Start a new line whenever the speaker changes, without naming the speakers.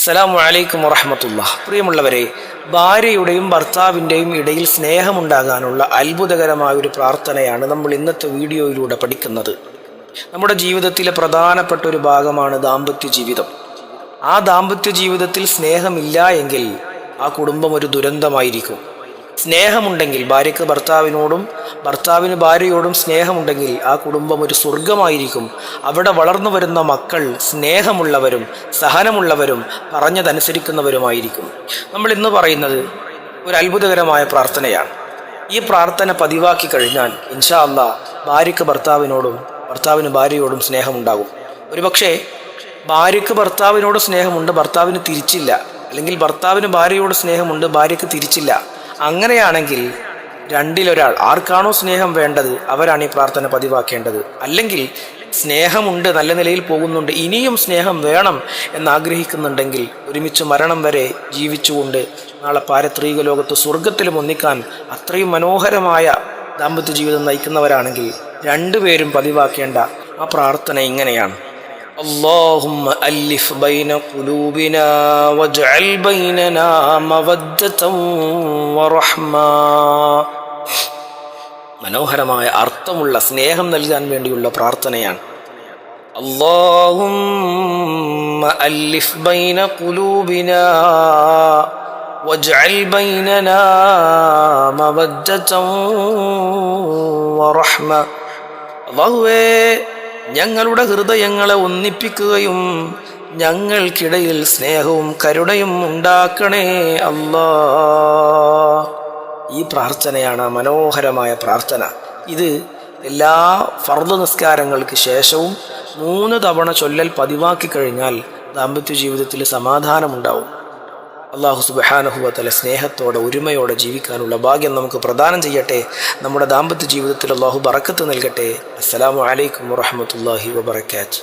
അസ്സലാമു അലൈക്കും വറഹ്മത്തുള്ളാഹി. പ്രിയമുള്ളവരെ, ഭാര്യയുടെയും ഭർത്താവിൻ്റെയും ഇടയിൽ സ്നേഹമുണ്ടാകാനുള്ള അത്ഭുതകരമായ ഒരു പ്രാർത്ഥനയാണ് നമ്മൾ ഇന്നത്തെ വീഡിയോയിലൂടെ പഠിക്കുന്നത്. നമ്മുടെ ജീവിതത്തിലെ പ്രധാനപ്പെട്ട ഒരു ഭാഗമാണ് ദാമ്പത്യ ജീവിതം. ആ ദാമ്പത്യ ജീവിതത്തിൽ സ്നേഹമില്ല എങ്കിൽ ആ കുടുംബം ഒരു ദുരന്തമായിരിക്കും. സ്നേഹമുണ്ടെങ്കിൽ, ഭാര്യയ്ക്ക് ഭർത്താവിനോടും ഭർത്താവിന് ഭാര്യയോടും സ്നേഹമുണ്ടെങ്കിൽ ആ കുടുംബം ഒരു സ്വർഗമായിരിക്കും. അവിടെ വളർന്നു വരുന്ന മക്കൾ സ്നേഹമുള്ളവരും സഹനമുള്ളവരും പറഞ്ഞതനുസരിക്കുന്നവരുമായിരിക്കും. നമ്മൾ ഇന്ന് പറയുന്നത് ഒരു അത്ഭുതകരമായ പ്രാർത്ഥനയാണ്. ഈ പ്രാർത്ഥന പതിവാക്കി കഴിഞ്ഞാൽ ഇൻഷാ അല്ലാഹ് ഭാര്യയ്ക്ക് ഭർത്താവിനോടും ഭർത്താവിന് ഭാര്യയോടും സ്നേഹമുണ്ടാകും. ഒരുപക്ഷെ ഭാര്യയ്ക്ക് ഭർത്താവിനോട് സ്നേഹമുണ്ട്, ഭർത്താവിന് തിരിച്ചില്ല. അല്ലെങ്കിൽ ഭർത്താവിന് ഭാര്യയോട് സ്നേഹമുണ്ട്, ഭാര്യയ്ക്ക് തിരിച്ചില്ല. അങ്ങനെയാണെങ്കിൽ രണ്ടിലൊരാൾ, ആർക്കാണോ സ്നേഹം വേണ്ടത് അവരാണ് ഈ പ്രാർത്ഥന പതിവാക്കേണ്ടത്. അല്ലെങ്കിൽ സ്നേഹമുണ്ട്, നല്ല നിലയിൽ പോകുന്നുണ്ട്, ഇനിയും സ്നേഹം വേണം എന്നാഗ്രഹിക്കുന്നുണ്ടെങ്കിൽ ഒരുമിച്ച് മരണം വരെ ജീവിച്ചുകൊണ്ട് നാളെ പാരത്രിക ലോകത്ത് സ്വർഗത്തിലും ഒന്നിക്കാൻ അത്രയും മനോഹരമായ ദാമ്പത്യ ജീവിതം നയിക്കുന്നവരാണെങ്കിൽ രണ്ടുപേരും പതിവാക്കേണ്ട ആ പ്രാർത്ഥന ഇങ്ങനെയാണ്: اللهم ألف بين قلوبنا واجعل بيننا مودة ورحمة. മനോഹരമായ അർത്ഥമുള്ള സ്നേഹം നൽകാൻ വേണ്ടിയുള്ള പ്രാർത്ഥനയാണ്. اللهم ألف بين قلوبنا واجعل بيننا مودة ورحمة. അല്ലാഹുവേ, ഞങ്ങളുടെ ഹൃദയങ്ങളെ ഒന്നിപ്പിക്കുകയും ഞങ്ങൾക്കിടയിൽ സ്നേഹവും കരുണയും ഉണ്ടാക്കണേ അല്ലാ. ഈ പ്രാർത്ഥനയാണ് മനോഹരമായ പ്രാർത്ഥന. ഇത് എല്ലാ ഫർദ് നിസ്കാരങ്ങൾക്ക് ശേഷവും 3 തവണ ചൊല്ലൽ പതിവാക്കി കഴിഞ്ഞാൽ ദാമ്പത്യ ജീവിതത്തിൽ സമാധാനമുണ്ടാവും. അല്ലാഹു സുബ്ഹാനഹു വ തആല സ്നേഹത്തോടെ ഒരുമയോടെ ജീവിക്കാനുള്ള ഭാഗ്യം നമുക്ക് പ്രദാനം ചെയ്യട്ടെ. നമ്മുടെ ദാമ്പത്യ ജീവിതത്തിൽ അല്ലാഹു ബറക്കത്ത് നൽകട്ടെ. അസ്സലാമു അലൈക്കും വറഹ്മത്തുള്ളാഹി വബറകാതുഹു.